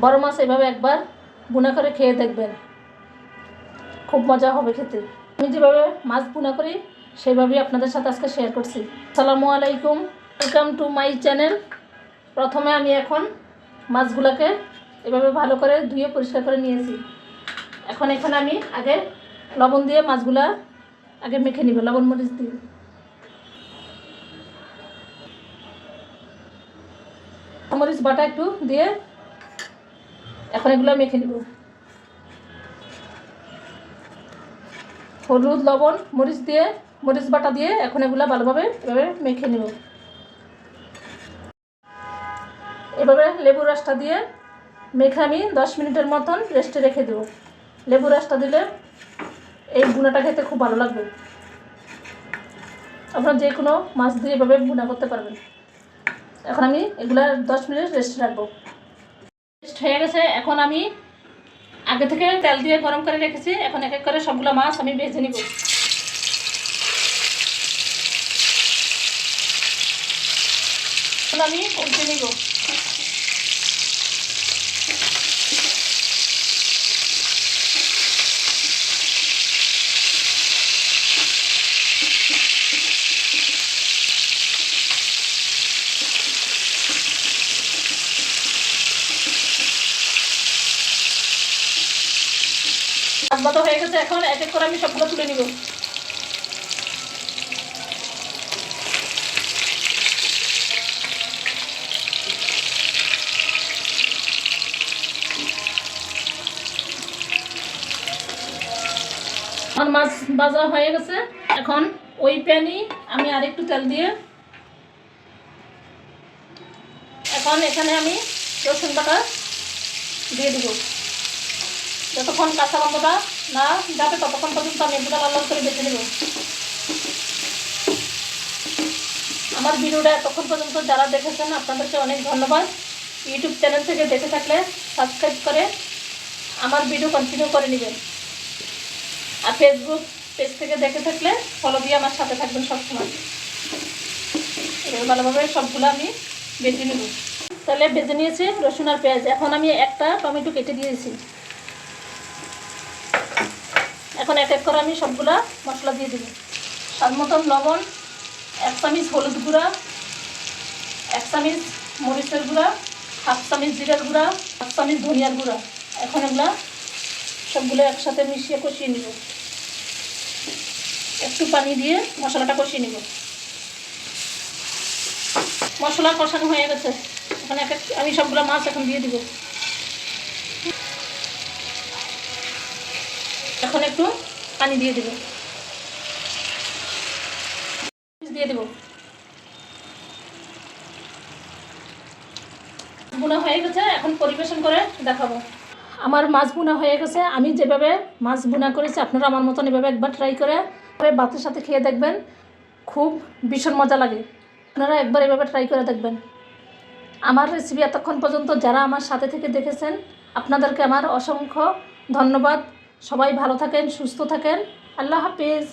বড় মাছ এভাবে একবার ভুনা করে খেয়ে দেখবেন, খুব মজা হবে খেতে। আমি যেভাবে মাছ ভুনা করি সেভাবেই আপনাদের সাথে আজকে শেয়ার করছি। আসসালামু আলাইকুম, ওয়েলকাম টু মাই চ্যানেল। প্রথমে আমি এখন মাছগুলোকে এভাবে ভালো করে ধুয়ে পরিষ্কার করে নিয়েছি। এখন এখানে আমি আগে লবণ দিয়ে মাছগুলা আগে মেখে নিব, লবণ মরিচ দিয়ে। মরিচ বাটা একটু দিয়ে এখন এগুলো মেখে নিব। হলুদ, লবণ, মরিচ দিয়ে, মরিচ বাটা দিয়ে এখন এগুলো ভালোভাবে এভাবে মেখে নেব। এভাবে লেবু রসটা দিয়ে মেখে আমি 10 মিনিটের মতন রেস্টে রেখে দেব। লেবু রসটা দিলে এই ভুনাটা খেতে খুব ভালো লাগবে। আপনারা যে কোনো মাছ দিয়ে এভাবে ভুনা করতে পারবেন। এখন আমি এগুলা 10 মিনিট রেস্টে রাখবো। রেস্ট হয়ে গেছে। এখন আমি আগে থেকে তেল দিয়ে গরম করে রেখেছি। এখন এক এক করে সবগুলো মাছ আমি ভেজে নিব। আমি উল্টে নিব। মাছ ভাজা হয়ে গেছে। এখন এক এক করে আমি সবগুলো তুলে নিব। আমার মাছ ভাজা হয়ে গেছে। এখন ওই প্যানই আমি আরেকটু তেল দিয়ে এখন এখানে আমি রসুন বাটা দিয়ে দিব। যতক্ষণ কাঁচা গন্ধটা না যাবে ততক্ষণ পর্যন্ত আমি এগুলো লাল লাল করে বেছে নেব। আমার ভিডিওটা এতক্ষণ পর্যন্ত যারা দেখেছেন আপনাদেরকে অনেক ধন্যবাদ। ইউটিউব চ্যানেল থেকে দেখে থাকলে সাবস্ক্রাইব করে আমার ভিডিও কন্টিনিউ করে নেবেন। আর ফেসবুক পেজ থেকে দেখে থাকলে ফলো দিয়ে আমার সাথে থাকবেন সবসময়। এবার ভালোভাবে সবগুলো আমি বেজে নেব। তাহলে বেজে নিয়েছি রসুন আর পেঁয়াজ। এখন আমি একটা টমেটো কেটে দিয়েছি। এখন এক এক করে আমি সবগুলা মশলা দিয়ে দেব। স্বাদ মতন লবণ, 1 চামচ হলুদ গুঁড়া, 1 চামচ মরিচের গুঁড়া, 1/2 চামচ জিরার গুঁড়া, 1 চামচ ধনিয়ার গুঁড়া। এখন এগুলা সবগুলো একসাথে মিশিয়ে কষিয়ে নিব। একটু পানি দিয়ে মশলাটা কষিয়ে নিব। মশলা কষানো হয়ে গেছে। এখন আমি সবগুলো মাছ এখন দিয়ে দিব। এখন একটু পানি দিয়ে দিব, দিয়ে দেব। ভুনা হয়ে গেছে। এখন পরিবেশন করে দেখাবো। আমার মাছ ভুনা হয়ে গেছে। আমি যেভাবে মাছ ভুনা করেছি আপনারা আমার মতন এভাবে একবার ট্রাই করে ভাতের সাথে খেয়ে দেখবেন, খুব ভীষণ মজা লাগে। আপনারা একবার এভাবে ট্রাই করে দেখবেন। আমার রেসিপি এতক্ষণ পর্যন্ত যারা আমার সাথে থেকে দেখেছেন আপনাদেরকে আমার অসংখ্য ধন্যবাদ। সবাই ভালো থাকেন, সুস্থ থাকেন। আল্লাহ হাফেজ।